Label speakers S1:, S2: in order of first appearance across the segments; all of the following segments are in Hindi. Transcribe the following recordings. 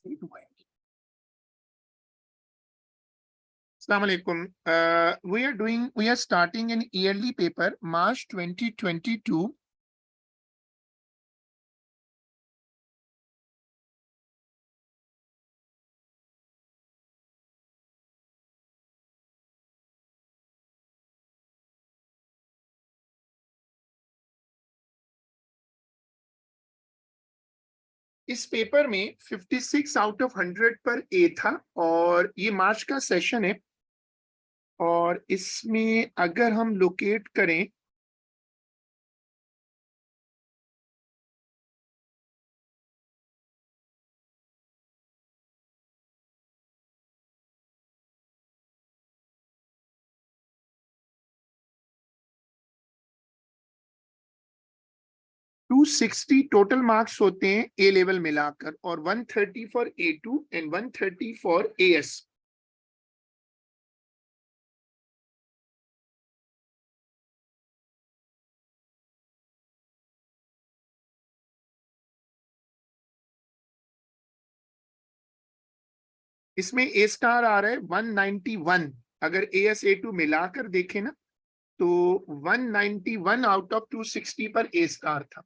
S1: Assalamu alaikum. We are starting an yearly paper, March 2022. इस पेपर में 56 आउट ऑफ 100 पर ए था और ये मार्च का सेशन है और इसमें अगर हम लोकेट करें टू 260 टोटल मार्क्स होते हैं ए लेवल मिलाकर और 130 for A2 and 130 for AS। इसमें ए स्टार आ रहा है 191। अगर AS A2 मिलाकर देखें ना तो 191 आउट ऑफ 260 पर ए स्टार था।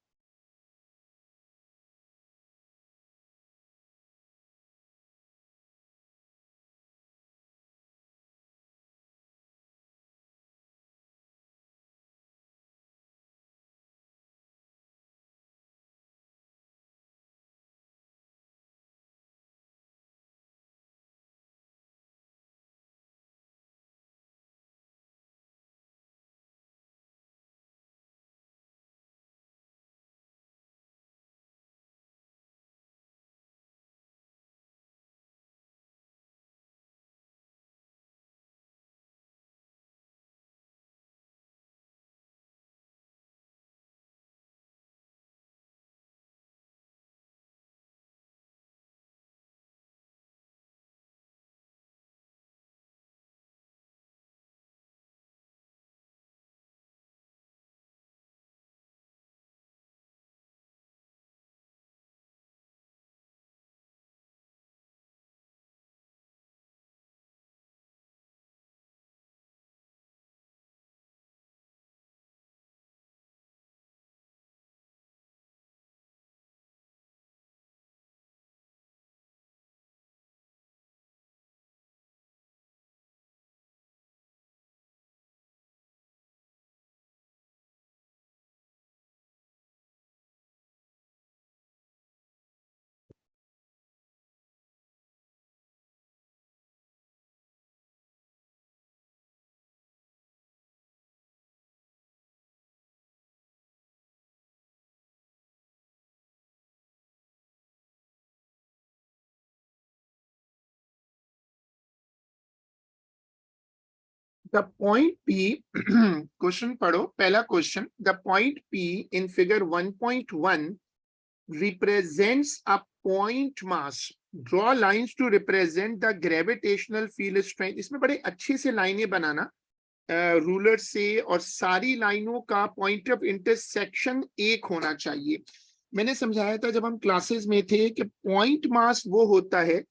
S1: The point P, क्वेश्चन पढ़ो। पहला question, the point P in figure 1.1 represents a point mass. Draw lines to represent the gravitational field strength. इसमें बड़े अच्छे से लाइनें बनाना रूलर से और सारी लाइनों का पॉइंट ऑफ इंटरसेक्शन एक होना चाहिए। मैंने समझाया था जब हम क्लासेस में थे कि पॉइंट मास वो होता है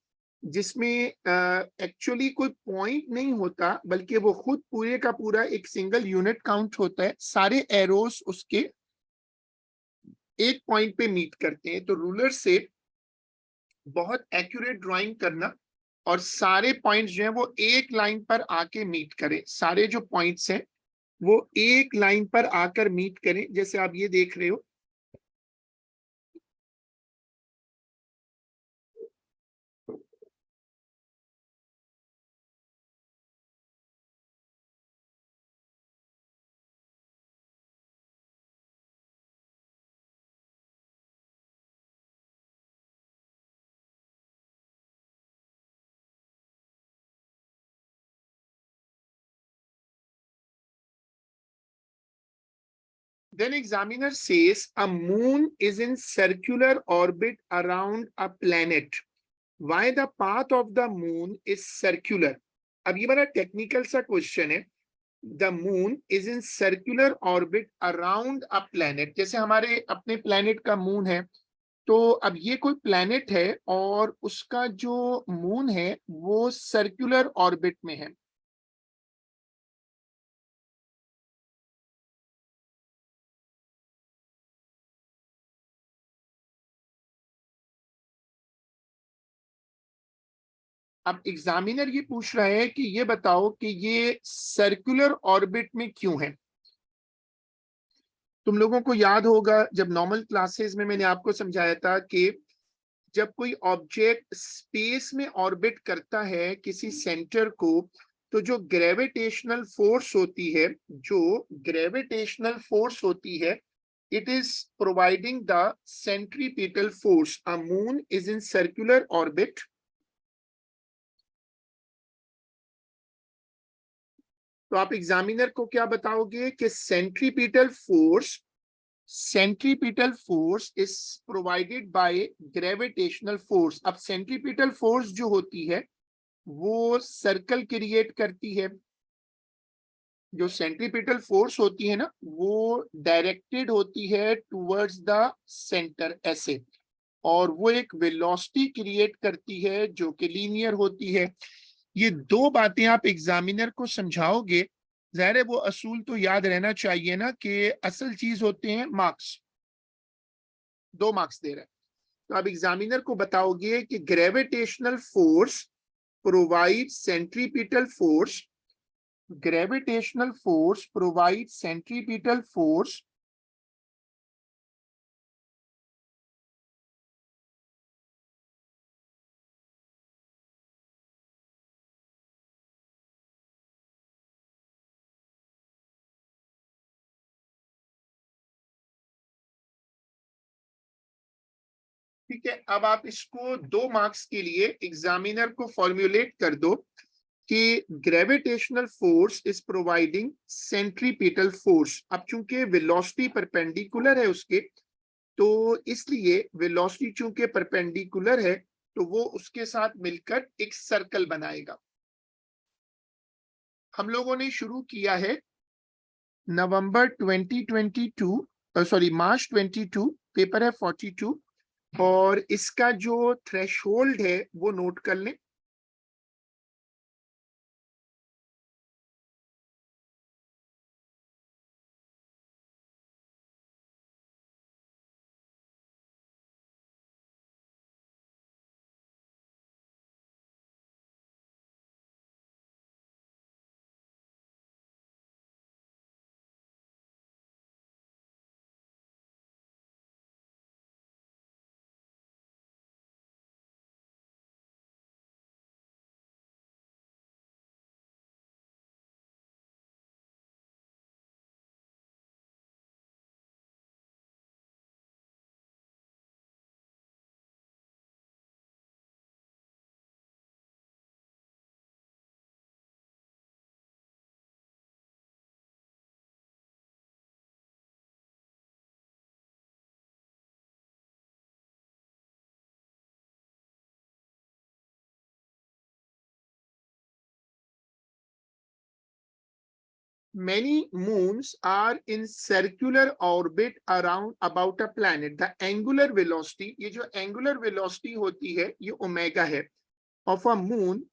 S1: जिसमें एक्चुअली कोई पॉइंट नहीं होता बल्कि वो खुद पूरे का पूरा एक सिंगल यूनिट काउंट होता है। सारे एरोस उसके एक पॉइंट पे मीट करते हैं। तो रूलर से बहुत एक्यूरेट ड्राइंग करना और सारे पॉइंट्स जो है वो एक लाइन पर आके मीट करें। सारे जो पॉइंट्स हैं वो एक लाइन पर आकर मीट करें। जैसे आप ये देख रहे हो, then examiner says a moon is in circular orbit around a planet. Why the path of the moon is circular? अब ये बड़ा टेक्निकल सा क्वेश्चन है। The moon is in circular orbit around a planet. जैसे हमारे अपने planet का moon है तो अब ये कोई प्लैनेट है और उसका जो मून है वो सर्कुलर ऑर्बिट में है। अब एग्जामिनर ये पूछ रहा है कि ये बताओ कि ये सर्कुलर ऑर्बिट में क्यों है। तुम लोगों को याद होगा जब नॉर्मल क्लासेस में मैंने आपको समझाया था कि जब कोई ऑब्जेक्ट स्पेस में ऑर्बिट करता है किसी सेंटर को, तो जो ग्रेविटेशनल फोर्स होती है, जो ग्रेविटेशनल फोर्स होती है, it is providing the centripetal force. A moon is in circular orbit. तो आप एग्जामिनर को क्या बताओगे कि centripetal force is provided by gravitational force. अब सेंट्रीपिटल फोर्स जो होती है वो सर्कल क्रिएट करती है। जो सेंट्रीपिटल फोर्स होती है ना, वो डायरेक्टेड होती है टुवर्ड्स द सेंटर ऐसे, और वो एक वेलोसिटी क्रिएट करती है जो कि लीनियर होती है। ये दो बातें आप एग्जामिनर को समझाओगे, ज़ाहिर है वो असूल तो याद रहना चाहिए ना कि असल चीज होते हैं मार्क्स। 2 मार्क्स दे रहा है, तो आप एग्जामिनर को बताओगे कि gravitational force provide centripetal force, gravitational force provide centripetal force ठीक है। अब आप इसको 2 मार्क्स के लिए एग्जामिनर को फॉर्मुलेट कर दो कि gravitational force is providing centripetal force. अब चूंकि वेलोसिटी परपेंडिकुलर है उसके, तो इसलिए वेलोसिटी चूंकि परपेंडिकुलर है तो वो उसके साथ मिलकर एक सर्कल बनाएगा। हम लोगों ने शुरू किया है नवंबर 2022, सॉरी मार्च 22, पेपर है 42, और इसका जो थ्रेशोल्ड है वो नोट कर लें। Many moons are in circular orbit around about a planet. The angular velocity, ये जो angular velocity होती है ये ओमेगा है, of a moon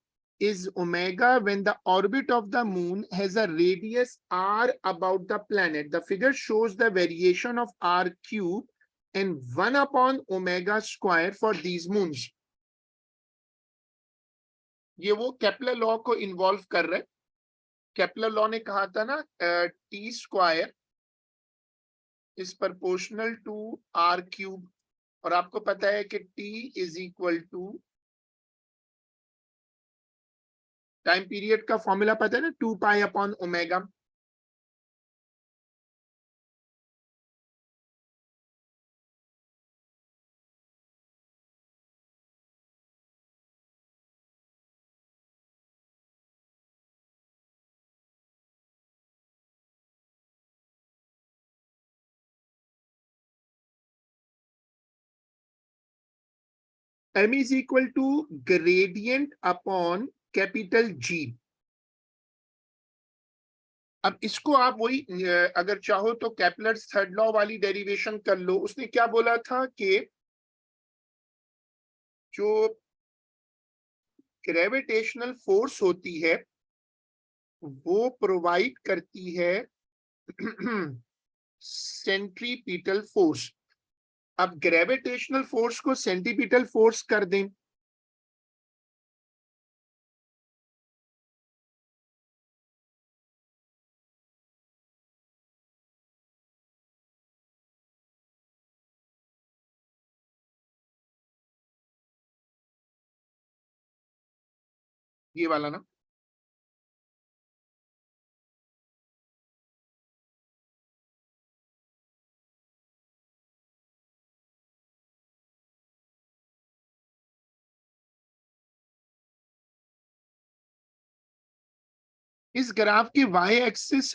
S1: is omega when the orbit of the moon has a radius r about the planet. The figure shows the variation of r cube and 1 upon omega square for these moons. ये वो केपलर लॉ को इन्वॉल्व कर रहा है। केपलर लॉ ने कहा था ना T square is proportional to R cube, और आपको पता है कि T is equal to time period का फॉर्मूला पता है ना, 2 pi upon omega. m is equal to gradient upon capital G. अब इसको आप वही अगर चाहो तो केपलर्स थर्ड लॉ वाली डेरिवेशन कर लो। उसने क्या बोला था कि जो ग्रेविटेशनल फोर्स होती है वो प्रोवाइड करती है सेंट्रीपिटल फोर्स। अब ग्रेविटेशनल फोर्स को सेंट्रीपिटल फोर्स कर दें, ये वाला ना, इस ग्राफ की वाई एक्सिस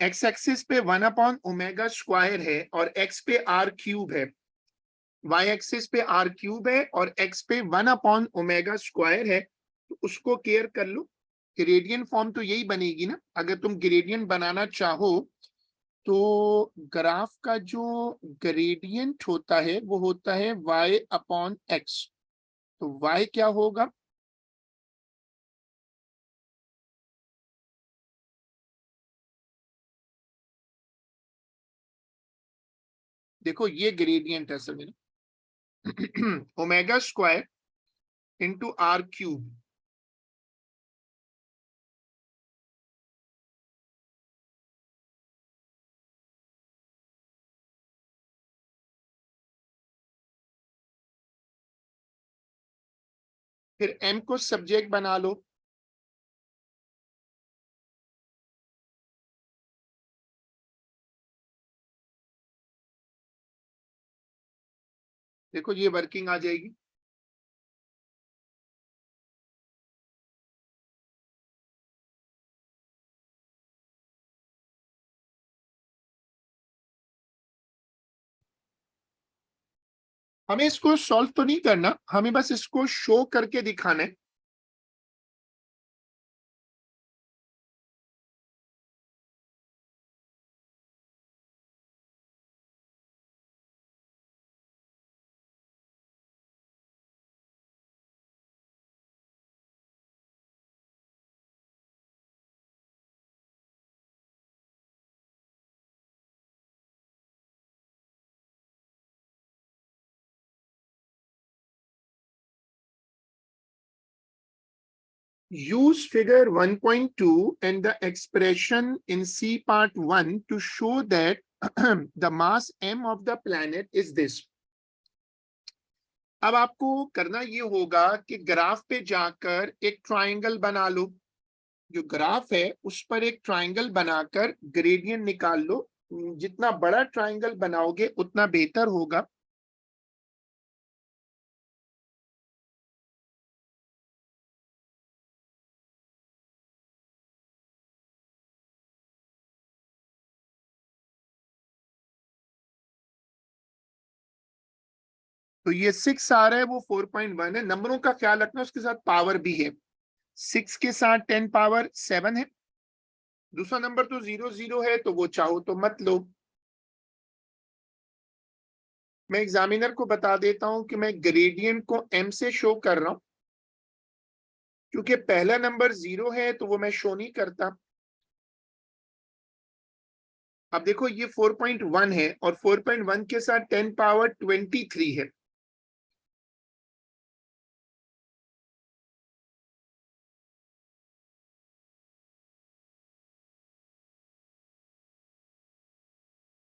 S1: एक्स एक्सिस पे 1/ओमेगा स्क्वायर है और एक्स पे आर क्यूब है। वाई एक्सिस पे आर क्यूब है और एक्स पे 1/ओमेगा स्क्वायर है, तो उसको केयर कर लो। ग्रेडियंट फॉर्म तो यही बनेगी ना। अगर तुम ग्रेडियंट बनाना चाहो तो ग्राफ का जो ग्रेडियंट होता है वो होता है y/x। तो y क्या होगा, देखो ये ग्रेडियंट है sir, omega square into R cube. फिर m को सब्जेक्ट बना लो, देखो ये वर्किंग आ जाएगी। हमें इसको सॉल्व तो नहीं करना, हमें बस इसको शो करके दिखाना है। Use figure 1.2 and the expression in C part 1 to show that the mass m of the planet is this। अब आपको करना ये होगा कि ग्राफ पे जाकर एक ट्राइंगल बना लो, जो ग्राफ है उस पर एक ट्राइंगल बनाकर ग्रेडियंट निकाल लो। जितना बड़ा ट्राइंगल बनाओगे उतना बेहतर होगा। तो ये 6 आ रहा है, वो 4.1 है। नंबरों का ख्याल रखना, उसके साथ पावर भी है। 6 के साथ 10⁻7 है। दूसरा नंबर तो 0 0 है, तो वो चाहो तो मत लो। मैं एग्जामिनर को बता देता हूं कि मैं ग्रेडियंट को m से शो कर रहा हूं, क्योंकि पहला नंबर 0 है तो वो मैं शो नहीं करता। अब देखो ये 4.1 है और 4.1 के साथ 10⁻23 है।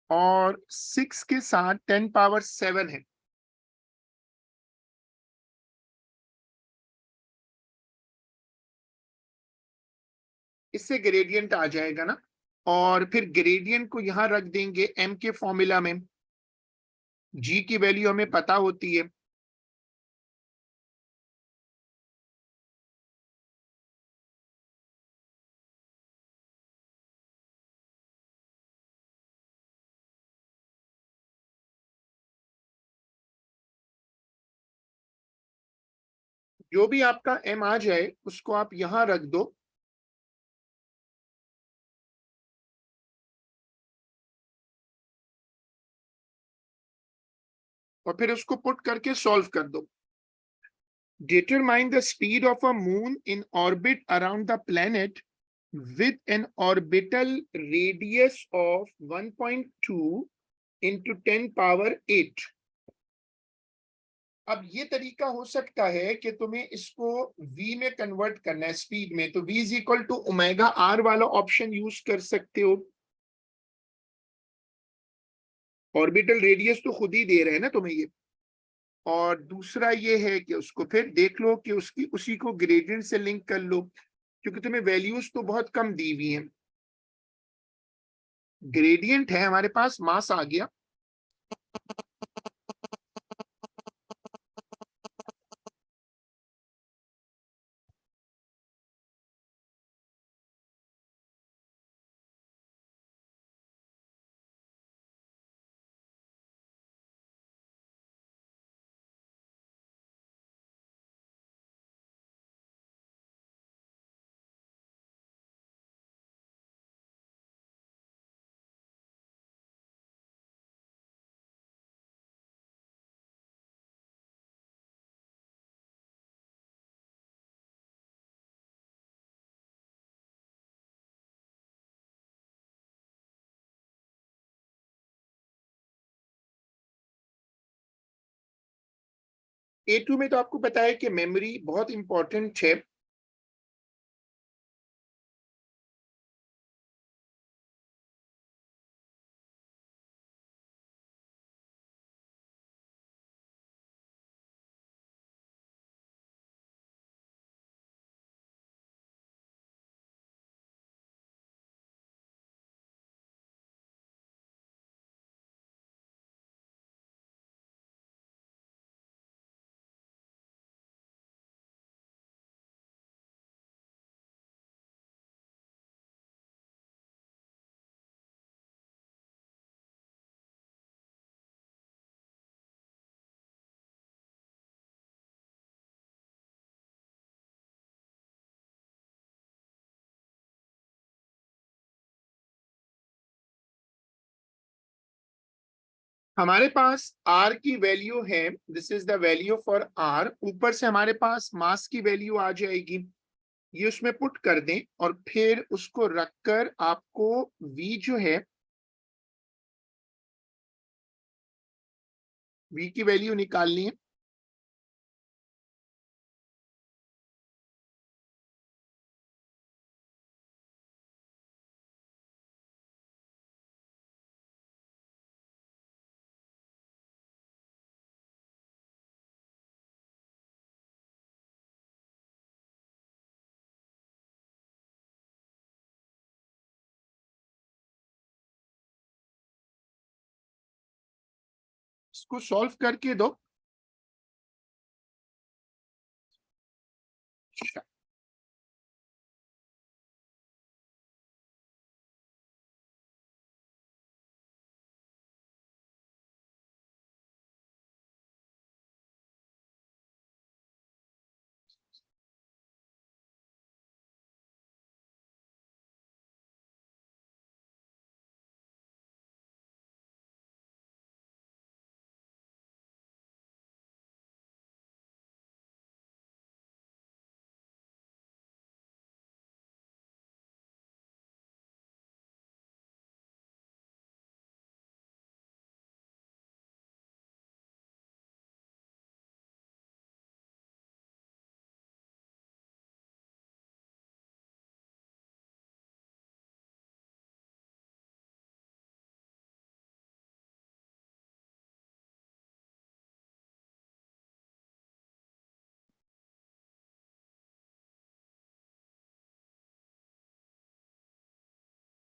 S1: और 6 के साथ 10⁻7 है। इससे ग्रेडियंट आ जाएगा ना। और फिर ग्रेडियंट को यहां रख देंगे m के फॉर्मूला में। g की वैल्यू हमें पता होती है। जो भी आपका m आ जाए उसको आप यहां रख दो और फिर उसको पुट करके सॉल्व कर दो। Determine the speed of a moon in orbit around the planet with an orbital radius of 1.2 into 10 power 8. अब ये तरीका हो सकता है कि तुम्हें इसको v में कन्वर्ट करना है स्पीड में, तो v is equal to omega R वाला ऑप्शन यूज कर सकते हो। ऑर्बिटल रेडियस तो खुद ही दे रहे हैं ना तुम्हें ये, और दूसरा ये है कि उसको फिर देख लो कि उसकी उसी को ग्रेडियंट से लिंक कर लो, क्योंकि तुम्हें वैल्यूज तो बहुत कम दी हुई हैं। ग्रेडियंट है हमारे पास, मास आ गया, A2 में तो आपको पता है कि मेमोरी बहुत इंपॉर्टेंट है। हमारे पास r की वैल्यू है, this is the value for r। ऊपर से हमारे पास मास की वैल्यू आ जाएगी, ये उसमें पुट कर दें और फिर उसको रखकर आपको v जो है, v की वैल्यू निकालनी है। इसको सॉल्व करके दो।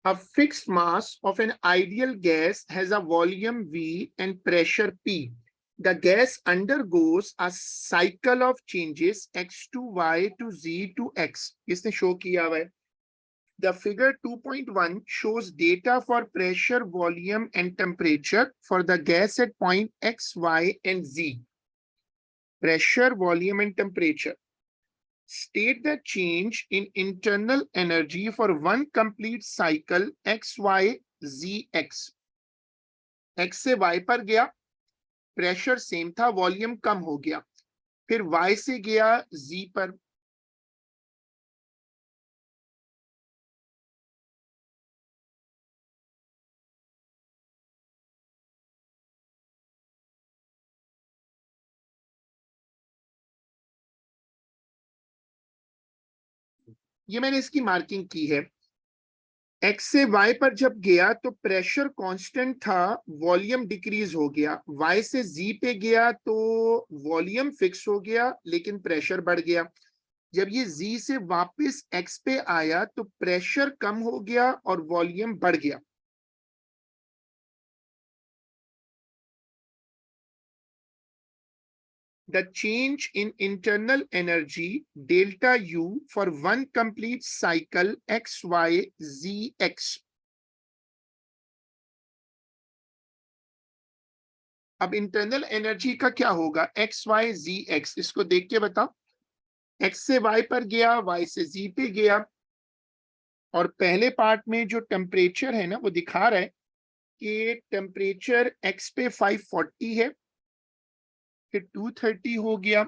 S1: A fixed mass of an ideal gas has a volume V and pressure P. The gas undergoes a cycle of changes x to y to z to x. इसने शो किया हुआ है। The figure 2.1 shows data for pressure, volume and temperature for the gas at point x, y and z. Pressure, volume and temperature. State the change in internal energy for one complete cycle x, y, z, x. x से y पर गया, प्रेशर सेम था, वॉल्यूम कम हो गया। फिर y से गया z पर, ये मैंने इसकी मार्किंग की है। x से y पर जब गया तो प्रेशर कांस्टेंट था, वॉल्यूम डिक्रीज हो गया। y से z पे गया तो वॉल्यूम फिक्स हो गया लेकिन प्रेशर बढ़ गया। जब ये z से वापस x पे आया तो प्रेशर कम हो गया और वॉल्यूम बढ़ गया। The change in internal energy delta U for one complete cycle x y z x. अब इंटरनल एनर्जी का क्या होगा, एक्स वाई जी एक्स, इसको देख के बताओ। एक्स से वाई पर गया, वाई से जी पे गया, और पहले पार्ट में जो टेम्परेचर है ना वो दिखा रहा है कि टेम्परेचर एक्स पे 540 है, फिर 230 हो गया,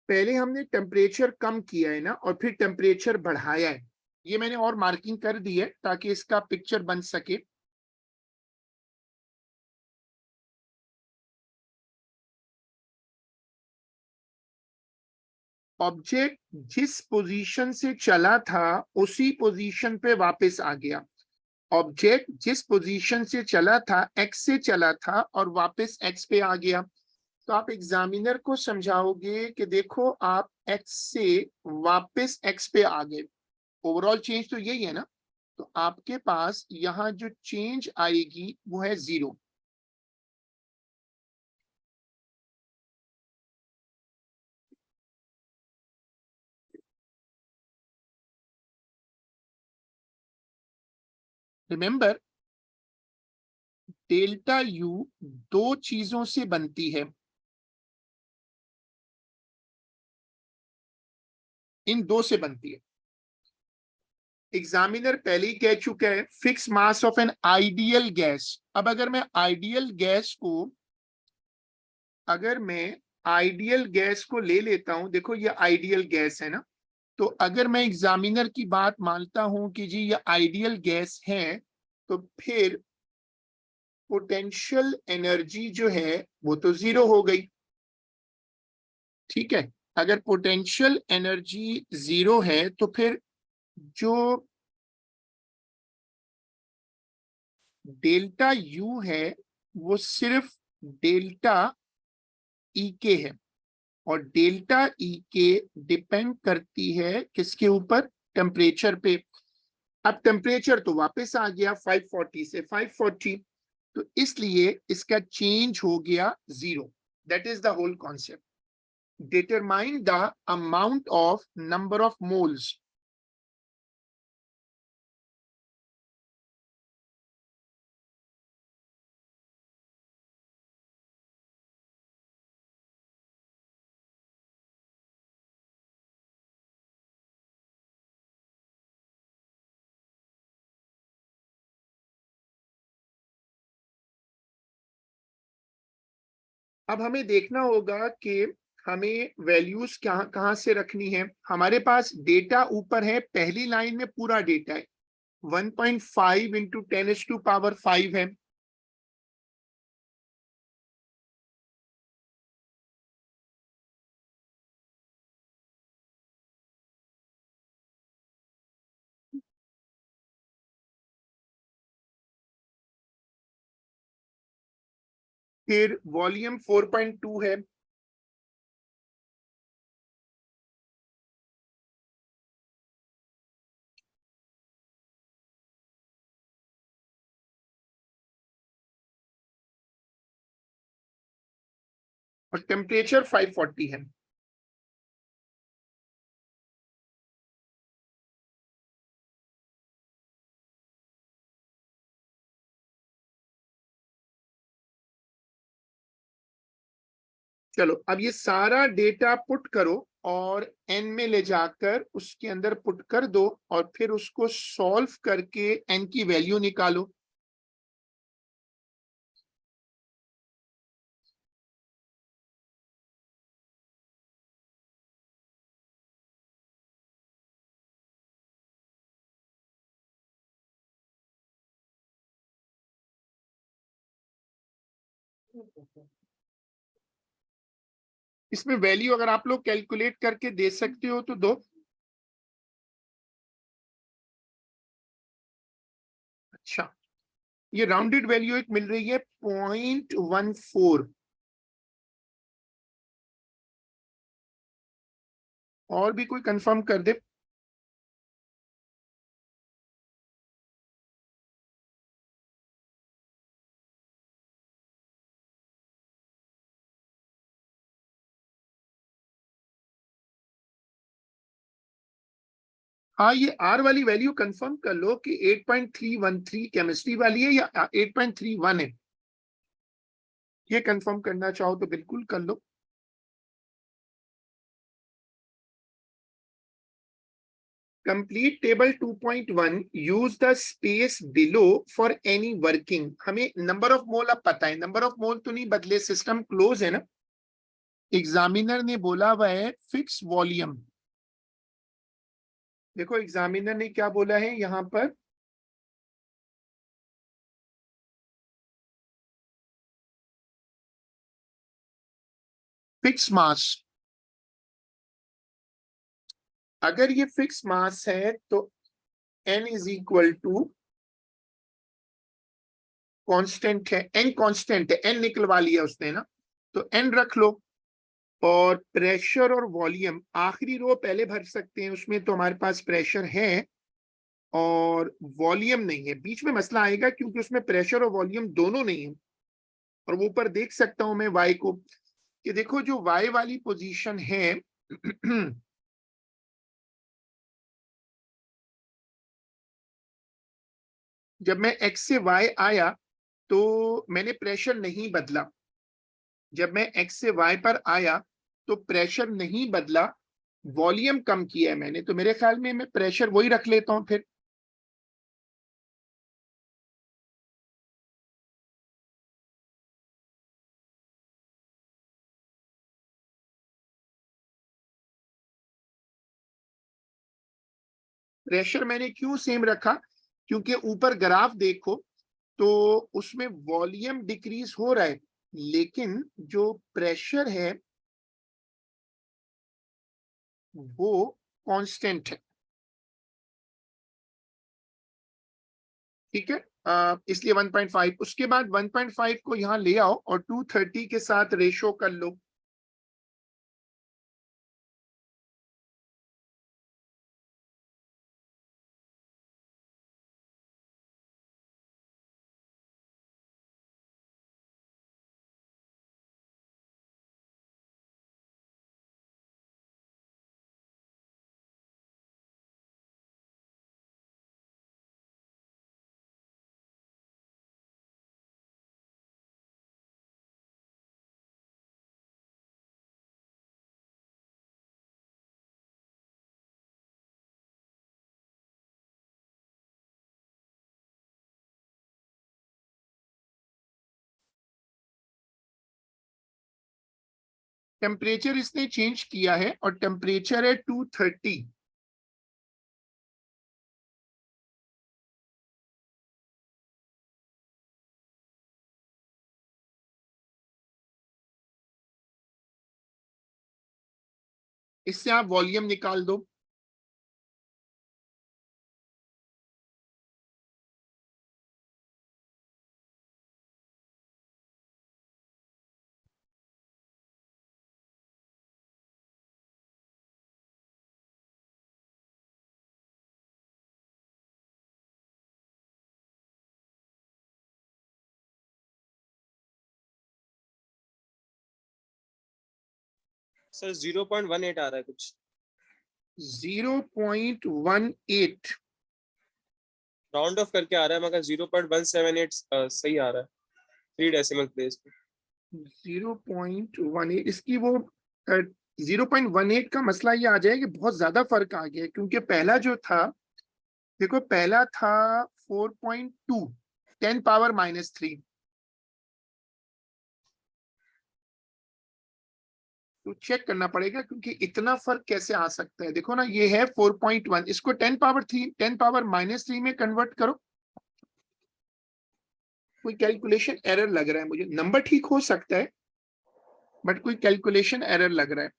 S1: पहले हमने टेम्परेचर कम किया है ना और फिर टेम्परेचर बढ़ाया है। ये मैंने और मार्किंग कर दी है ताकि इसका पिक्चर बन सके। ऑब्जेक्ट जिस पोजीशन से चला था उसी पोजीशन पे वापस आ गया। ऑब्जेक्ट जिस पोजीशन से चला था, एक्स से चला था और वापस एक्स पे आ गया। तो आप एग्जामिनर को समझाओगे कि देखो आप एक्स से वापस एक्स पे आ गए, ओवरऑल चेंज तो यही है ना। तो आपके पास यहाँ जो चेंज आएगी वो है 0। रिमेंबर, डेल्टा यू दो चीजों से बनती है, इन दो से बनती है। एग्जामिनर पहले ही कह चुका है fix mass of an ideal gas. अब अगर मैं आइडियल गैस को ले लेता हूं, देखो ये आइडियल गैस है ना, तो अगर मैं एग्जामिनर की बात मानता हूं कि जी ये आइडियल गैस है, तो फिर पोटेंशियल एनर्जी जो है वो तो 0 हो गई। ठीक है, अगर पोटेंशियल एनर्जी 0 है तो फिर जो डेल्टा यू है वो सिर्फ डेल्टा ई के है, और डेल्टा ई के डिपेंड करती है किसके ऊपर, टेम्परेचर पे। अब टेम्परेचर तो वापस आ गया 540 से 540, तो इसलिए इसका चेंज हो गया 0। That is the whole concept. Determine the amount of number of moles. अब हमें देखना होगा कि हमें वैल्यूज कहाँ कहाँ से रखनी है। हमारे पास डेटा ऊपर है, पहली लाइन में पूरा डेटा है, 1.5 इंटू 10⁵ है। फिर वॉल्यूम 4.2 है, और टेम्परेचर 540 है। चलो अब ये सारा डेटा पुट करो और एन में ले जाकर उसके अंदर पुट कर दो और फिर उसको सॉल्व करके एन की वैल्यू निकालो। इसमें वैल्यू अगर आप लोग कैलकुलेट करके दे सकते हो तो दो। अच्छा, ये राउंडेड वैल्यू एक मिल रही है 0.14। और भी कोई कंफर्म कर दे। हाँ, ये आर वाली वैल्यू कंफर्म कर लो कि 8.313 केमिस्ट्री वाली है या 8.31 है। ये कंफर्म करना चाहो तो बिल्कुल कर लो। Complete table 2.1, use the space below for any working. हमें नंबर ऑफ मोल अब पता है, नंबर ऑफ मोल तो नहीं बदले, सिस्टम क्लोज है ना। एग्जामिनर ने बोला हुआ है फिक्स वॉल्यूम। देखो एग्जामिनर ने क्या बोला है यहां पर, फिक्स मास। अगर ये फिक्स मास है तो n is equal to constant है, n कांस्टेंट है, n निकलवा लिया उसने ना, तो n रख लो। और प्रेशर और वॉल्यूम आखिरी रो पहले भर सकते हैं, उसमें तो हमारे पास प्रेशर है और वॉल्यूम नहीं है। बीच में मसला आएगा क्योंकि उसमें प्रेशर और वॉल्यूम दोनों नहीं है। और वो ऊपर देख सकता हूं मैं वाई को, कि देखो जो वाई वाली पोजीशन है जब मैं एक्स से वाई आया तो मैंने प्रेशर नहीं बदला। जब मैं एक्स से वाई पर आया तो प्रेशर नहीं बदला, वॉल्यूम कम किया है मैंने, तो मेरे ख्याल में मैं प्रेशर वही रख लेता हूं फिर। प्रेशर मैंने क्यों सेम रखा, क्योंकि ऊपर ग्राफ देखो तो उसमें वॉल्यूम डिक्रीज हो रहा है लेकिन जो प्रेशर है वो कांस्टेंट है। ठीक है, इसलिए 1.5, उसके बाद 1.5 को यहां ले आओ और 230 के साथ रेशो कर लो। टेम्परेचर इसने चेंज किया है और टेम्परेचर है 230। इससे आप वॉल्यूम निकाल दो।
S2: सर 0.18 आ रहा है कुछ।
S1: 0.18
S2: राउंड ऑफ करके आ रहा है, मगर 0.178 सही आ रहा है 3 डेसिमल प्लेस पे।
S1: 0.18 इसकी वो 0.18 का मसला ये आ जाए कि बहुत ज्यादा फर्क आ गया है, क्योंकि पहला जो था, देखो पहला था 4.2 10⁻³ तो चेक करना पड़ेगा, क्योंकि इतना फर्क कैसे आ सकता है। देखो ना, ये है 4.1, इसको 10⁻³ में कन्वर्ट करो। कोई कैलकुलेशन एरर लग रहा है मुझे, नंबर ठीक हो सकता है बट कोई कैलकुलेशन एरर लग रहा है।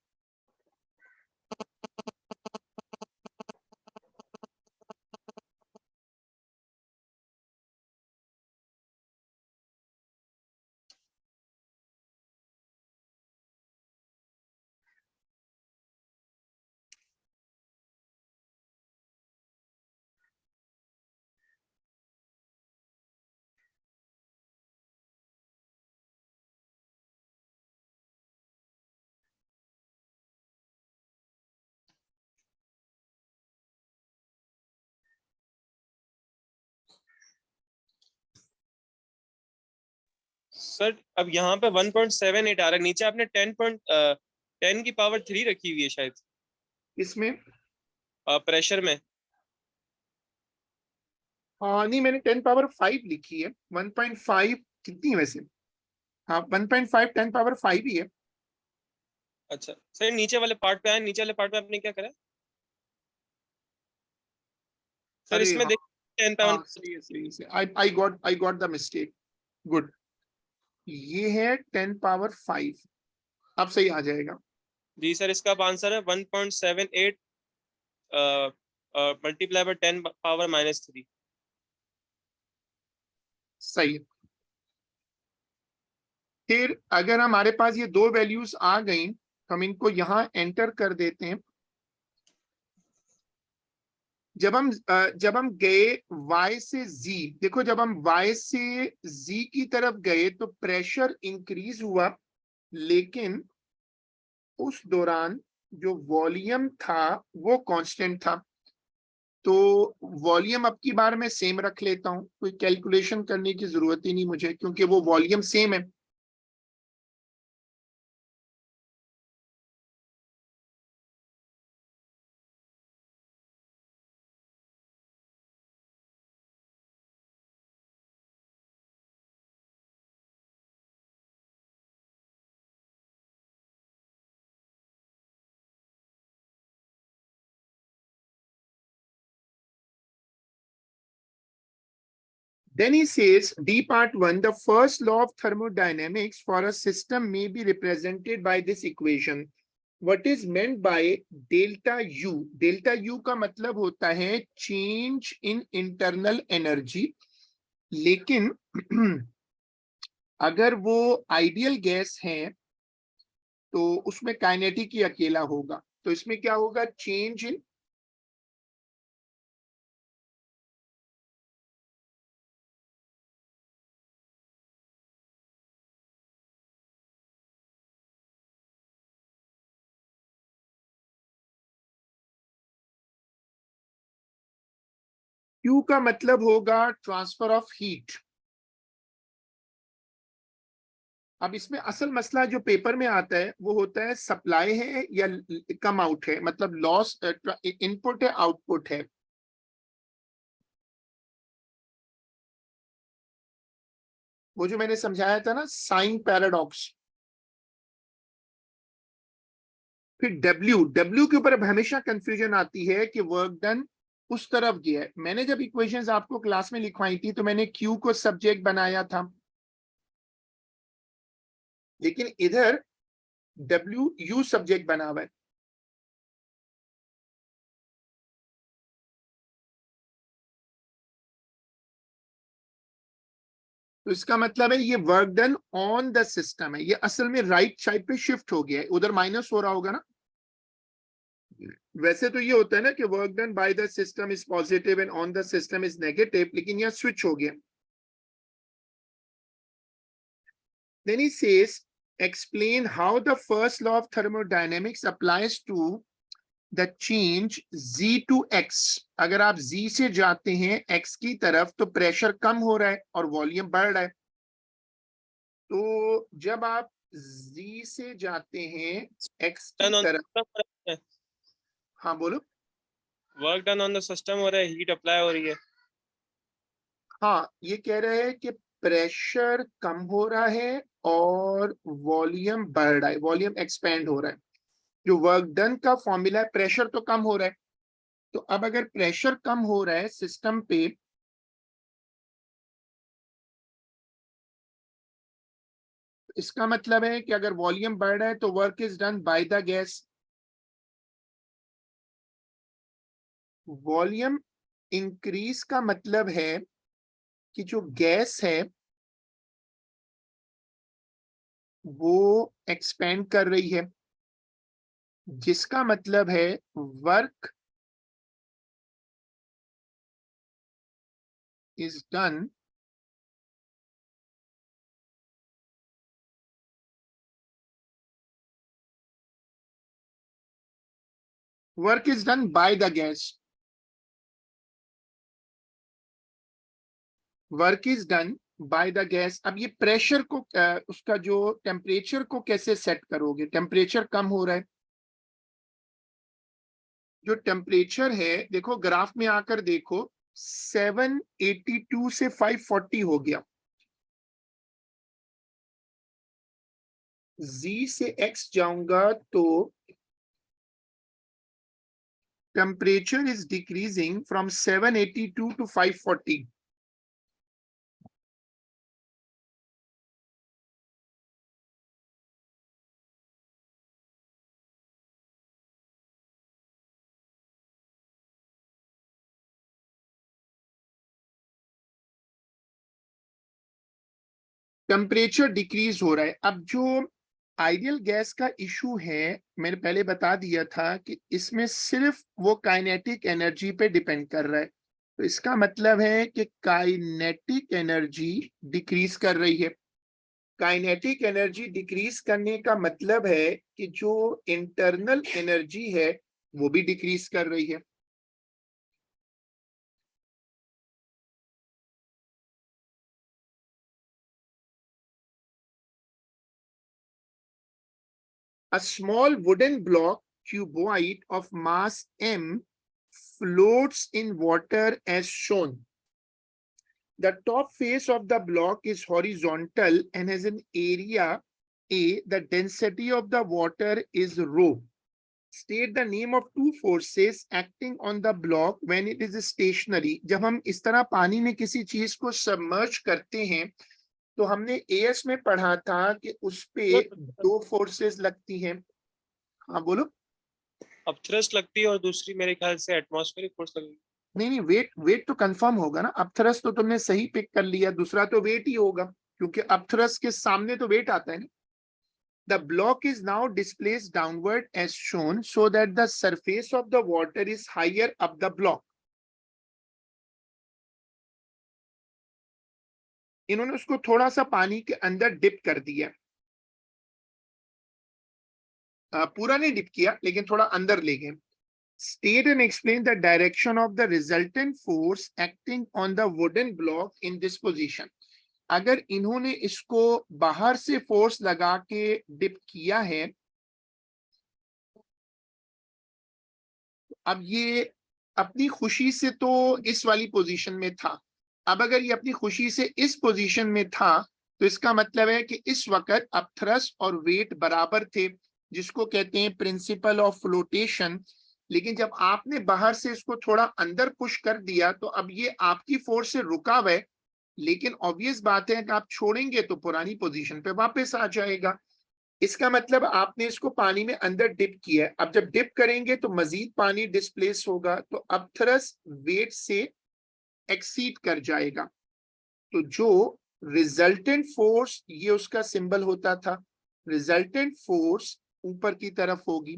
S2: सर अब यहाँ पे 1.78 आ रहा है, नीचे आपने 10 की पावर 3 रखी हुई है शायद
S1: इसमें
S2: प्रेशर में।
S1: नहीं, मैंने 10⁻5 लिखी है। 1.5 कितनी है वैसे? हाँ, 1.5 10⁻5 ही है।
S2: अच्छा सर, नीचे वाले पार्ट पे आए, नीचे वाले पार्ट पे आपने क्या करा सर?
S1: अरे
S2: इसमें
S1: हाँ,
S2: देखिए 10
S1: हाँ
S2: पावर।
S1: सही है, सही है। I got the mistake. Good, ये है 10⁻5। अब सही आ जाएगा।
S2: जी सर, इसका आंसर है 1.78 मल्टीप्लाई बाय 10⁻³
S1: सही है। फिर अगर हमारे पास ये दो वैल्यूज आ गई तो हम इनको यहां एंटर कर देते हैं। जब हम गए y से z, देखो जब हम y से z की तरफ गए तो प्रेशर इंक्रीज हुआ, लेकिन उस दौरान जो वॉल्यूम था वो कांस्टेंट था। तो वॉल्यूम अब की बार मैं सेम रख लेता हूं, कोई कैलकुलेशन करने की जरूरत ही नहीं मुझे, क्योंकि वो वॉल्यूम सेम है। Then he says, D part 1, the first law of thermodynamics for a system may be represented by this equation. What is meant by delta U? Delta U का मतलब होता है change in internal energy. लेकिन अगर वो आइडियल गैस है तो उसमें काइनेटिक ही अकेला होगा। तो इसमें क्या होगा? चेंज इन Q का मतलब होगा ट्रांसफर ऑफ हीट। अब इसमें असल मसला जो पेपर में आता है वो होता है सप्लाई है या कम आउट है, मतलब लॉस इनपुट है आउटपुट है। वो जो मैंने समझाया था ना, साइन पैराडॉक्स। फिर डब्ल्यू के ऊपर अब हमेशा कंफ्यूजन आती है कि वर्क डन उस तरफ गया है। मैंने जब इक्वेशंस आपको क्लास में लिखवाई थी तो मैंने क्यू को सब्जेक्ट बनाया था, लेकिन इधर डब्ल्यू यू सब्जेक्ट बना हुआ है। तो इसका मतलब है ये work done on the system है, ये असल में राइट साइड पे शिफ्ट हो गया है, उधर माइनस हो रहा होगा ना। वैसे तो ये होता है ना कि work done by the system is positive and on the system is negative, लेकिन यह स्विच हो गया। Then he says explain how the first law of thermodynamics applies to the change Z to X. अगर आप Z से जाते हैं X की तरफ तो प्रेशर कम हो रहा है और वॉल्यूम बढ़ रहा है। तो जब आप Z से जाते हैं X की
S2: Done on
S1: तरफ,
S2: system हो रहा है,
S1: हाँ बोलो।
S2: Work done on the system हो रहा है, हीट अप्लाई हो रही है।
S1: हाँ, ये कह रहे हैं कि प्रेशर कम हो रहा है और वॉल्यूम बढ़ रहा है, वॉल्यूम एक्सपेंड हो रहा है। जो वर्क डन का फॉर्मूला है, प्रेशर तो कम हो रहा है। तो अब अगर प्रेशर कम हो रहा है सिस्टम पे, इसका मतलब है कि अगर वॉल्यूम बढ़ रहा है तो work is done by the gas. Volume increase का मतलब है कि जो गैस है वो एक्सपेंड कर रही है, जिसका मतलब है work is done work is done by the gas. Work is done by the gas. अब ये प्रेशर को उसका जो टेम्परेचर को कैसे सेट करोगे? टेम्परेचर कम हो रहा है, जो टेम्परेचर है देखो ग्राफ में आकर देखो 782 से 540 हो गया। Z से X जाऊंगा तो temperature is decreasing from 782 to 540। Temperature decrease हो रहा है। अब जो आइडियल गैस का इशू है, मैंने पहले बता दिया था कि इसमें सिर्फ वो काइनेटिक एनर्जी पे डिपेंड कर रहा है। तो इसका मतलब है कि काइनेटिक एनर्जी डिक्रीज कर रही है। काइनेटिक एनर्जी डिक्रीज करने का मतलब है कि जो इंटरनल एनर्जी है वो भी डिक्रीज कर रही है। A small wooden block cuboid of mass m floats in water as shown. The top face of the block is horizontal and has an area A. The density of the water is rho. State the name of two forces acting on the block when it is stationary. जब हम इस तरह पानी में किसी चीज को सबमर्ज करते हैं तो हमने एएस में पढ़ा था कि उस पे दो फोर्सेस लगती हैं। हाँ बोलो।
S2: अब थ्रस्ट लगती है और दूसरी मेरे ख्याल से एटमॉस्फेरिक फोर्स लगेगी।
S1: नहीं, वेट वेट तो कंफर्म होगा ना। अपथरस तो तुमने सही पिक कर लिया, दूसरा तो वेट ही होगा क्योंकि अपथरस के सामने तो वेट आता है ना। The block is now displaced downward as shown so that the surface of the water is higher up the block. इन्होंने उसको थोड़ा सा पानी के अंदर डिप कर दिया, पूरा नहीं डिप किया लेकिन थोड़ा अंदर ले गए। State and explain the direction of the resultant force acting on the wooden block in this position. अगर इन्होंने इसको बाहर से फोर्स लगा के डिप किया है, अब ये अपनी खुशी से तो इस वाली पोजीशन में था। अब अगर ये अपनी खुशी से इस पोजीशन में था तो इसका मतलब है कि इस वक्त अब थ्रस्ट और वेट बराबर थे, जिसको कहते हैं प्रिंसिपल ऑफ फ्लोटेशन। लेकिन जब आपने बाहर से इसको थोड़ा अंदर पुश कर दिया तो अब ये आपकी फोर्स से रुका हुआ है, लेकिन ऑब्वियस बात है कि आप छोड़ेंगे तो पुरानी पोजीशन पे वापस आ जाएगा। इसका मतलब आपने इसको पानी में अंदर डिप किया है। अब जब डिप करेंगे तो मजीद पानी डिस्प्लेस होगा तो अब थ्रस्ट वेट से एक्सीड कर जाएगा। तो जो रिजल्टेंट फोर्स, ये उसका सिंबल होता था, रिजल्टेंट फोर्स ऊपर की तरफ होगी।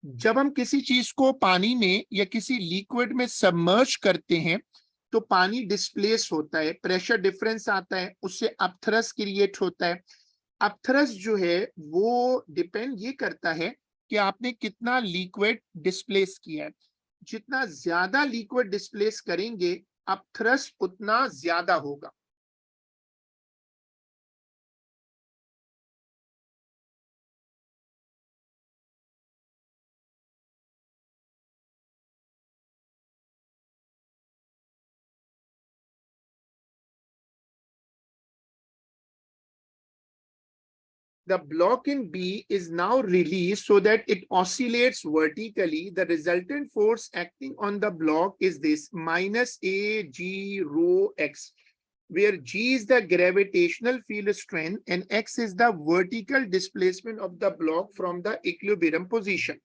S1: जब हम किसी चीज को पानी में या किसी लिक्विड में सबमर्ज करते हैं तो पानी डिस्प्लेस होता है, प्रेशर डिफरेंस आता है, उससे अपथ्रस्ट क्रिएट होता है। अपथ्रस्ट जो है वो डिपेंड ये करता है कि आपने कितना लिक्विड डिस्प्लेस किया है। जितना ज्यादा लिक्विड डिस्प्लेस करेंगे अपथ्रस्ट उतना ज्यादा होगा। The block in B is now released so that it oscillates vertically. The resultant force acting on the block is this minus AG rho X, where G is the gravitational field strength and X is the vertical displacement of the block from the equilibrium position.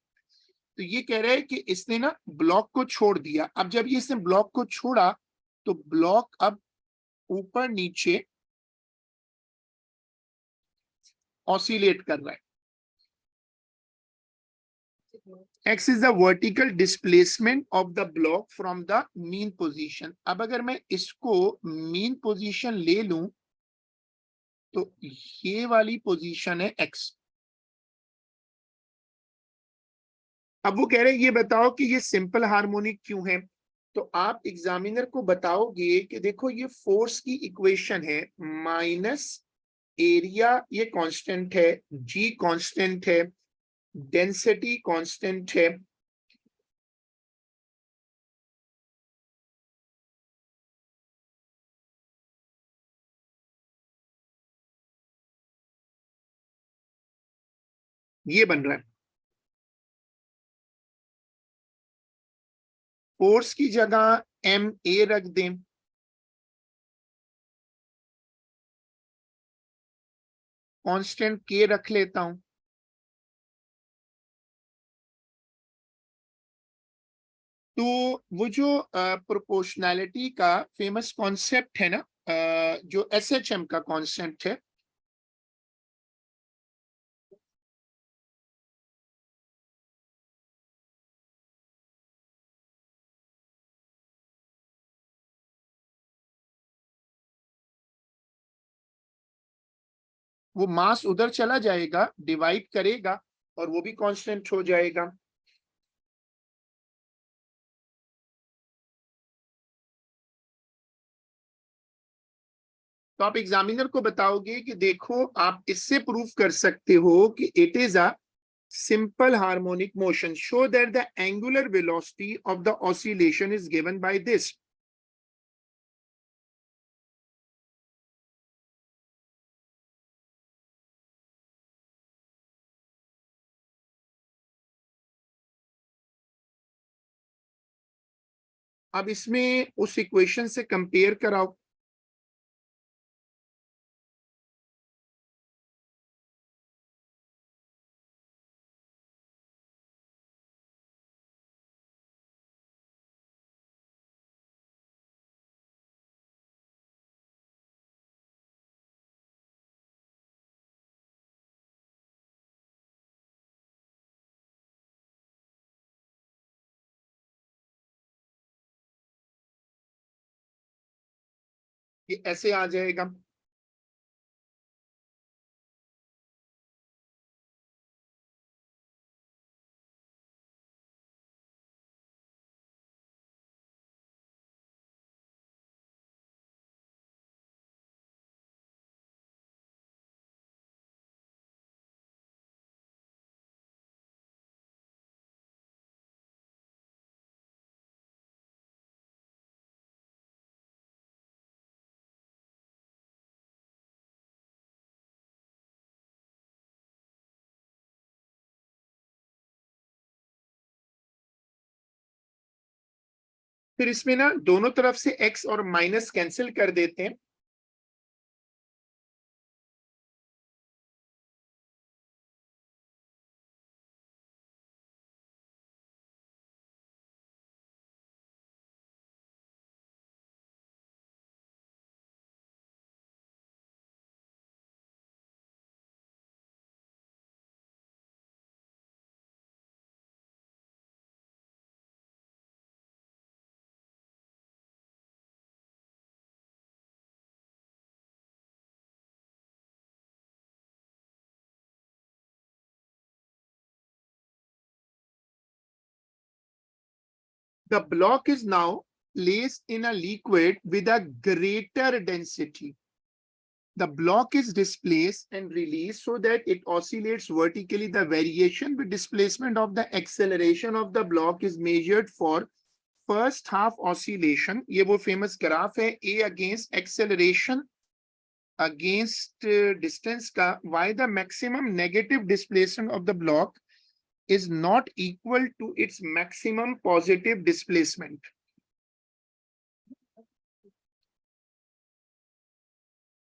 S1: तो ये कह रहा है कि इसने ना ब्लॉक को छोड़ दिया। अब जब ये इसने ब्लॉक को छोड़ा तो ब्लॉक अब ऊपर नीचे ऑसिलेट कर रहा है। X is the vertical displacement of the block from the mean position. अब अगर मैं इसको mean position ले लूं तो ये वाली पोजीशन है X। अब वो कह रहे हैं ये बताओ कि ये सिंपल हार्मोनिक क्यों है। तो आप एग्जामिनर को बताओगे कि देखो ये फोर्स की इक्वेशन है, माइनस एरिया ये कांस्टेंट है, जी कांस्टेंट है, डेंसिटी कांस्टेंट है, ये बन रहा है। फोर्स की जगह एम ए रख दें, कांस्टेंट के रख लेता हूं। तो वो जो प्रोपोर्शनैलिटी का फेमस कॉन्सेप्ट है ना, जो एसएचएम का कॉन्सेप्ट है, वो मास उधर चला जाएगा, डिवाइड करेगा और वो भी कांस्टेंट हो जाएगा। तो आप एग्जामिनर को बताओगे कि देखो आप इससे प्रूव कर सकते हो कि it is a simple harmonic motion. Show that the angular velocity of the oscillation is given by this. अब इसमें उस इक्वेशन से कंपेयर कराओ। ये ऐसे आ जाएगा। फिर इसमें ना दोनों तरफ से x और माइनस कैंसिल कर देते हैं। The block is now placed in a liquid with a greater density. The block is displaced and released so that it oscillates vertically. The variation with displacement of the acceleration of the block is measured for first half oscillation. ये वो famous graph है, A against acceleration against distance का. Why the maximum negative displacement of the block is not equal to its maximum positive displacement.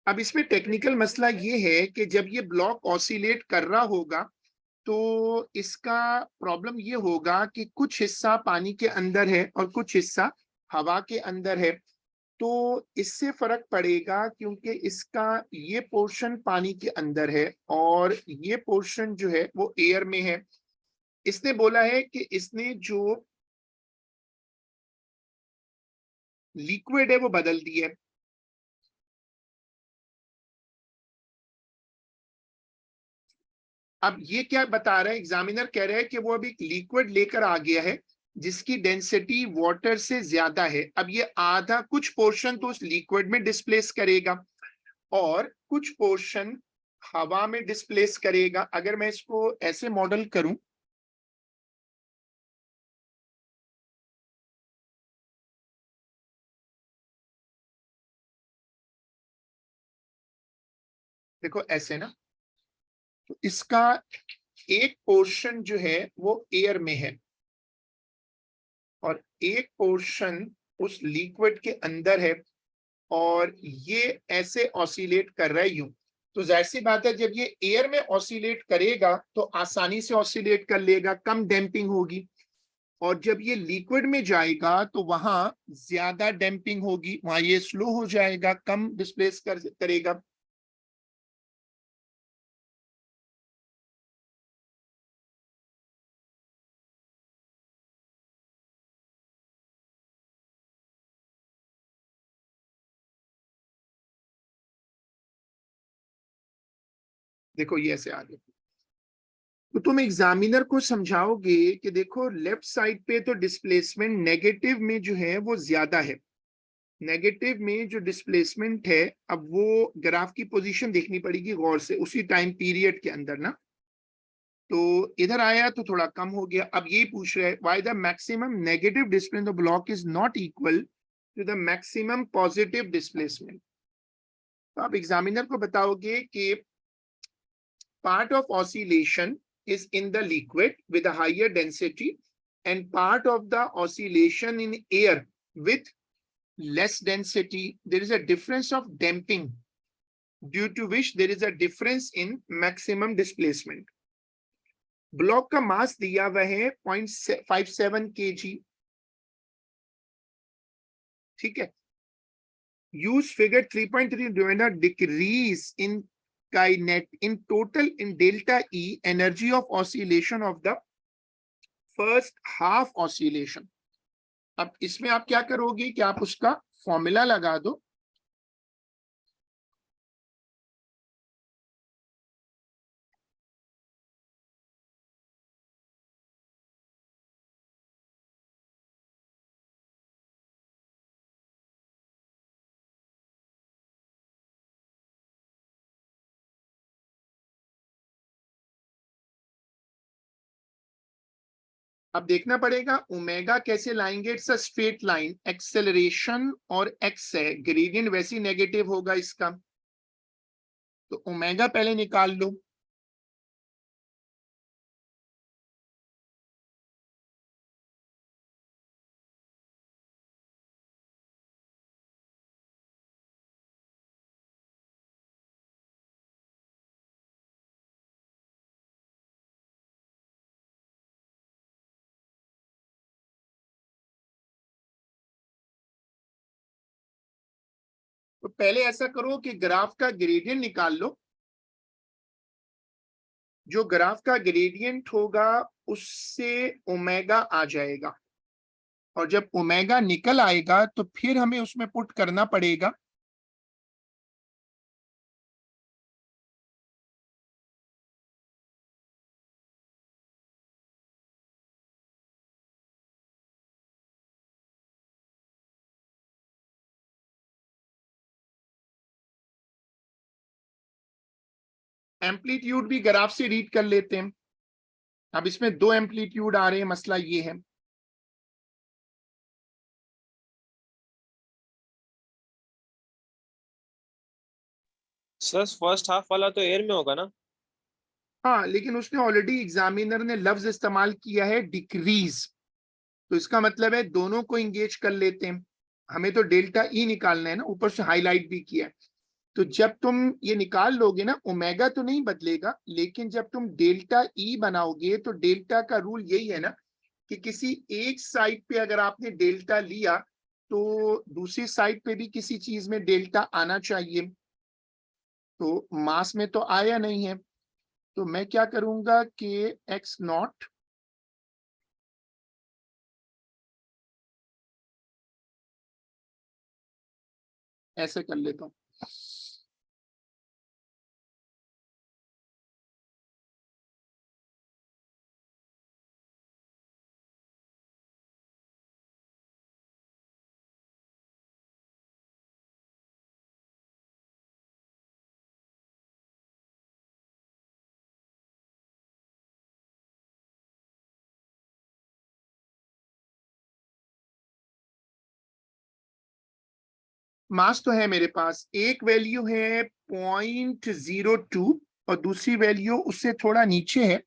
S1: अब इसमें टेक्निकल मसला ये है कि जब ये ब्लॉक ऑसिलेट कर रहा होगा तो इसका प्रॉब्लम ये होगा कि कुछ हिस्सा पानी के अंदर है और कुछ हिस्सा हवा के अंदर है, तो इससे फर्क पड़ेगा क्योंकि इसका ये पोर्शन पानी के अंदर है और ये पोर्शन जो है वो एयर में है. इसने बोला है कि इसने जो लिक्विड है वो बदल दी है. अब ये क्या बता रहा है, एग्जामिनर कह रहा है कि वो अभी एक लिक्विड लेकर आ गया है जिसकी डेंसिटी वाटर से ज्यादा है. अब ये आधा कुछ पोर्शन तो उस लिक्विड में डिस्प्लेस करेगा और कुछ पोर्शन हवा में डिस्प्लेस करेगा. अगर मैं इसको ऐसे मॉडल करूं, देखो ऐसे ना, तो इसका एक पोर्शन जो है वो एयर में है और एक पोर्शन उस लिक्विड के अंदर है और ये ऐसे ऑसिलेट कर रहा है यूं. तो जाहिर सी बात है जब ये एयर में ऑसिलेट करेगा तो आसानी से ऑसिलेट कर लेगा, कम डैम्पिंग होगी. और जब ये लिक्विड में जाएगा तो वहां ज्यादा डैम्पिंग होगी, वहां ये स्लो हो जाएगा, कम डिस्प्लेस करेगा. देखो ये ऐसे आ गया. तो तुम एग्जामिनर को समझाओगे कि देखो लेफ्ट साइड पे तो डिस्प्लेसमेंट नेगेटिव में जो है वो ज्यादा है. नेगेटिव में जो डिस्प्लेसमेंट है, अब वो ग्राफ की पोजीशन देखनी पड़ेगी गौर से उसी टाइम पीरियड के अंदर ना. तो इधर आया तो थोड़ा कम हो गया. अब ये पूछ रहा है why the maximum negative displacement of block is not equal to the maximum positive displacement. तो आप एग्जामिनर को बताओगे कि part of oscillation is in the liquid with a higher density and part of the oscillation in air with less density. There is a difference of damping due to which there is a difference in maximum displacement. Block का मास दिया हुआ है 0.57 kg. ठीक है. Use figure 3.3 decrease in kinet in total in delta E energy of oscillation of the first half oscillation. अब इसमें आप क्या करोगे कि आप उसका फॉर्मूला लगा दो. अब देखना पड़ेगा ओमेगा कैसे लाएंगे. It's a straight line, acceleration और एक्स है, ग्रेडियंट वैसे ही नेगेटिव होगा इसका. तो ओमेगा पहले निकाल लो. तो पहले ऐसा करो कि ग्राफ का ग्रेडियंट निकाल लो. जो ग्राफ का ग्रेडियंट होगा उससे ओमेगा आ जाएगा और जब ओमेगा निकल आएगा तो फिर हमें उसमें पुट करना पड़ेगा एम्पलीट्यूड भी ग्राफ से रीड कर लेते हैं। अब इसमें दो एम्पलीट्यूड आ रहे हैं, मसला ये है।
S2: सर फर्स्ट हाफ वाला तो एयर में होगा ना?
S1: हाँ, लेकिन उसने ऑलरेडी, एग्जामिनर ने लफ्ज इस्तेमाल किया है डिक्रीज, तो इसका मतलब है दोनों को इंगेज कर लेते हैं। हमें तो डेल्टा ई निकालना है ना, ऊपर से हाईलाइट भी किया है। तो जब तुम ये निकाल लोगे ना, ओमेगा तो नहीं बदलेगा, लेकिन जब तुम डेल्टा ई बनाओगे तो डेल्टा का रूल यही है ना कि किसी एक साइड पे अगर आपने डेल्टा लिया तो दूसरी साइड पे भी किसी चीज में डेल्टा आना चाहिए। तो मास में तो आया नहीं है, तो मैं क्या करूंगा कि एक्स नॉट ऐसे कर लेता हूं। मास तो है मेरे पास, एक वैल्यू है 0.02 और दूसरी वैल्यू उससे थोड़ा नीचे है।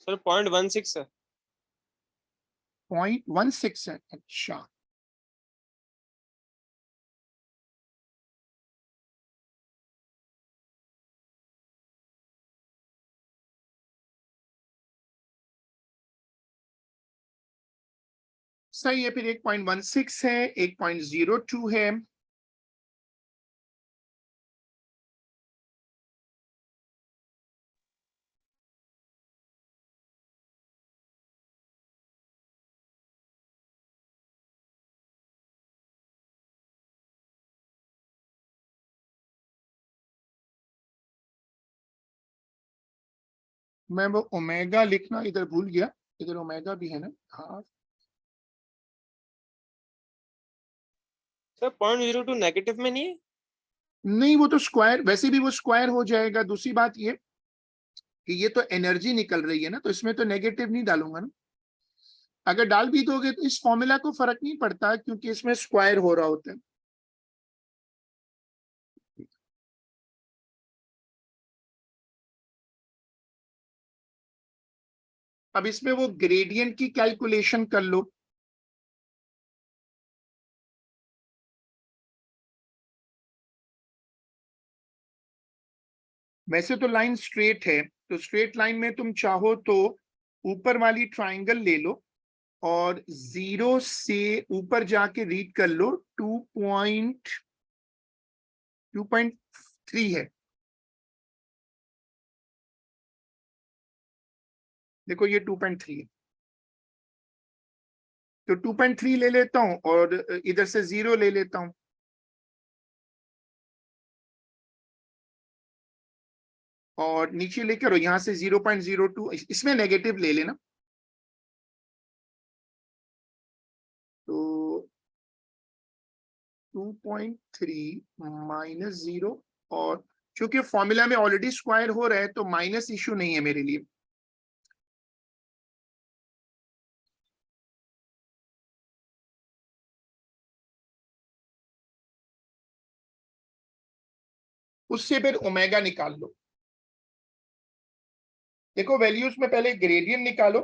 S2: सर 0.16 है।
S1: 0.16 है, अच्छा। सही है, फिर 1.16 है, 1.02 है। मैं वो ओमेगा लिखना इधर भूल गया, इधर ओमेगा भी है ना। हाँ,
S2: सर 0.02 नेगेटिव में नहीं है?
S1: नहीं वो तो स्क्वायर, वैसे भी वो स्क्वायर हो जाएगा। दूसरी बात ये कि ये तो एनर्जी निकल रही है ना, तो इसमें तो नेगेटिव नहीं डालूंगा ना। अगर डाल भी दोगे तो इस फॉर्मूला को फर्क नहीं पड़ता, क्योंकि इसमें स्क्वायर हो रहा होता है। अब इसमें वो ग्रेडियंट की कैलकुलेशन कर लो। वैसे तो लाइन स्ट्रेट है, तो स्ट्रेट लाइन में तुम चाहो तो ऊपर वाली ट्राइंगल ले लो और 0 से ऊपर जाके रीड कर लो। 2.3 है। देखो ये 2.3 है, तो 2.3 ले लेता हूं और इधर से 0 ले लेता हूं। और नीचे लेकर यहां से 0.02, इसमें नेगेटिव ले लेना। तो 2.3 माइनस 0, और क्योंकि फॉर्मूला में ऑलरेडी स्क्वायर हो रहा है तो माइनस इश्यू नहीं है मेरे लिए। उससे फिर ओमेगा निकाल लो। देखो वैल्यूज में पहले ग्रेडियंट निकालो।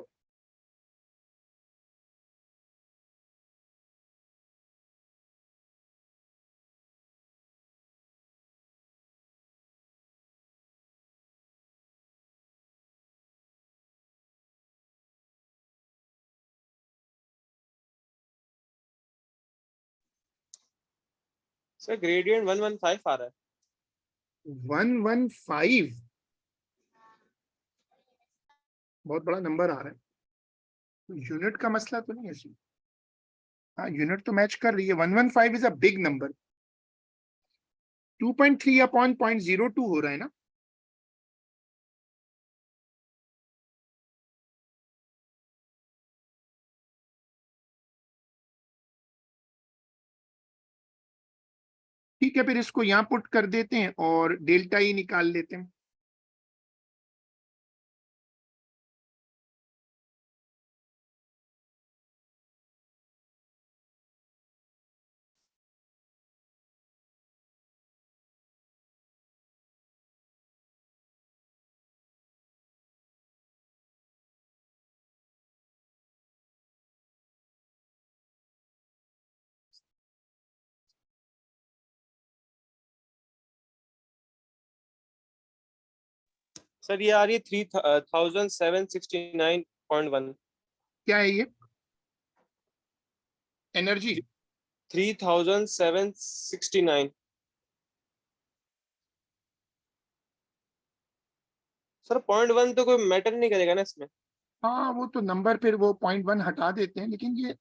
S2: सर ग्रेडियंट 115 आ रहा है।
S1: 115 बहुत बड़ा नंबर आ रहा है। यूनिट का मसला तो नहीं है इसमें। हाँ, यूनिट तो मैच कर रही है। 115 is a big number. 2.3 upon 0.02 हो रहा है ना। ठीक है, फिर इसको यहाँ पुट कर देते हैं और डेल्टा ई निकाल लेते हैं।
S2: सर ये आ रही है 3769.1।
S1: क्या है ये? एनर्जी?
S2: 3769। सर 0.1 तो कोई मैटर नहीं करेगा ना इसमें।
S1: हाँ, वो तो नंबर फिर वो 0.1 हटा देते हैं, लेकिन ये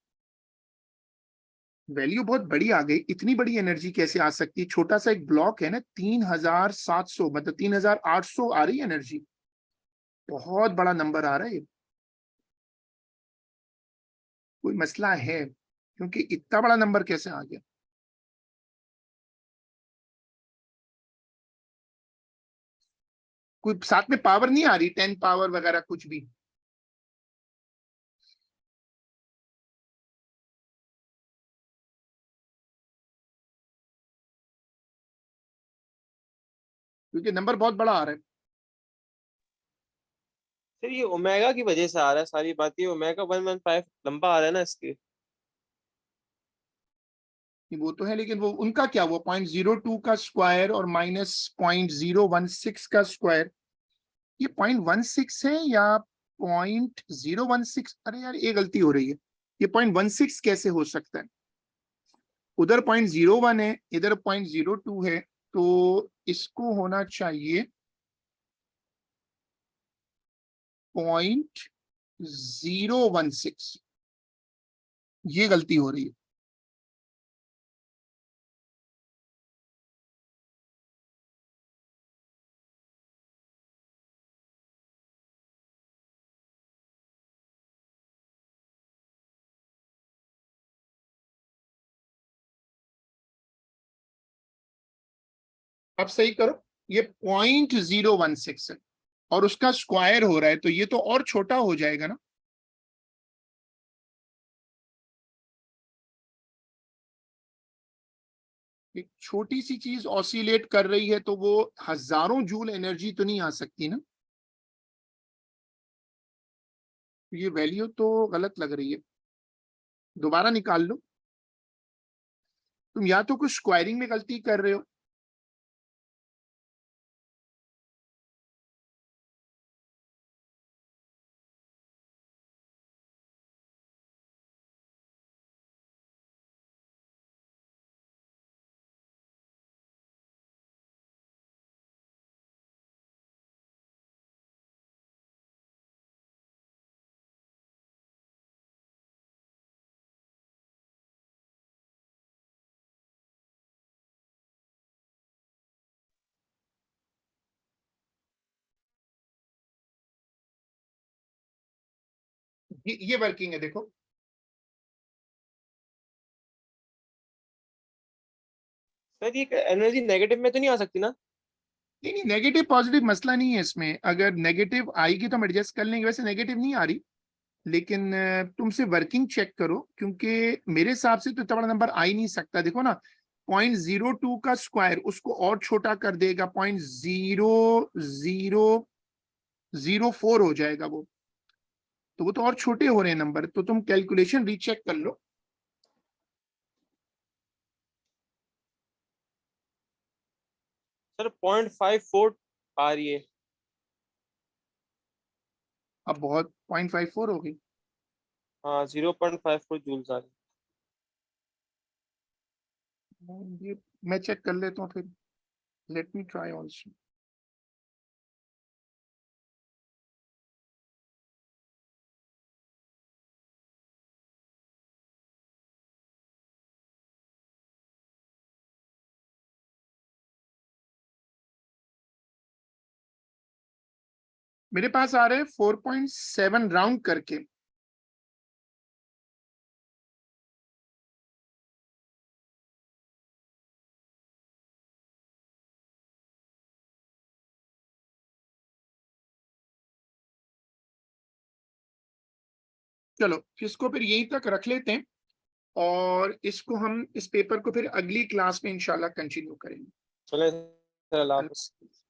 S1: वैल्यू बहुत बड़ी आ गई। इतनी बड़ी एनर्जी कैसे आ सकती है? छोटा सा एक ब्लॉक है ना, 3700, मतलब 3800 आ रही है एनर्जी। बहुत बड़ा नंबर आ रहा है ये। कोई मसला है, क्योंकि इतना बड़ा नंबर कैसे आ गया? कोई साथ में पावर नहीं आ रही, 10 पावर वगैरह कुछ भी? क्योंकि नंबर बहुत बड़ा आ रहा है।
S2: सर ये ओमेगा की वजह से आ रहा है सारी बात, ये ओमेगा 115 लंबा आ रहा है ना इसके।
S1: वो तो है, लेकिन वो उनका क्या, वो 0.02 का स्क्वायर और माइनस 0.016 का स्क्वायर, ये 0.16 है या 0.016? अरे यार, ये गलती हो रही है। ये 0.16 कैसे हो सकता है? उधर 0.01 है, इधर 0.02 है, तो इसको होना चाहिए 0.016। ये गलती हो रही है। अब सही करो। ये 0.016 है और उसका स्क्वायर हो रहा है, तो ये तो और छोटा हो जाएगा ना। एक छोटी सी चीज ऑसिलेट कर रही है, तो वो हजारों जूल एनर्जी तो नहीं आ सकती ना। ये वैल्यू तो गलत लग रही है। दोबारा निकाल लो। तुम या तो कुछ स्क्वायरिंग में गलती कर रहे हो। ये वर्किंग है, देखो।
S2: सर ये एनर्जी नेगेटिव में तो नहीं आ सकती ना।
S1: नहीं नहीं, नेगेटिव पॉजिटिव मसला नहीं है इसमें। अगर नेगेटिव आएगी तो हम एडजस्ट कर लेंगे। वैसे नेगेटिव नहीं आ रही, लेकिन तुमसे वर्किंग चेक करो, क्योंकि मेरे हिसाब से तो इतना बड़ा नंबर आ ही नहीं सकता। देखो ना, 0.02 का स्क्वायर उसको और छोटा कर देगा, 0.0004 हो जाएगा वो। तो वो तो और छोटे हो रहे हैं नंबर। तो तुम कैलकुलेशन रीचेक कर लो।
S2: सर 0.54 आ रही है।
S1: अब बहुत 0.54 हो गई।
S2: हाँ 0.54 जूल्स आ रही
S1: ये मैं चेक कर लेता हूँ फिर। Let me try also. मेरे पास आ रहे हैं 4.7 राउंड करके। चलो इसको फिर यहीं तक रख लेते हैं और इसको हम इस पेपर को फिर अगली क्लास में इंशाल्लाह कंटिन्यू करेंगे।
S2: चले, अल्लाह हाफिज़।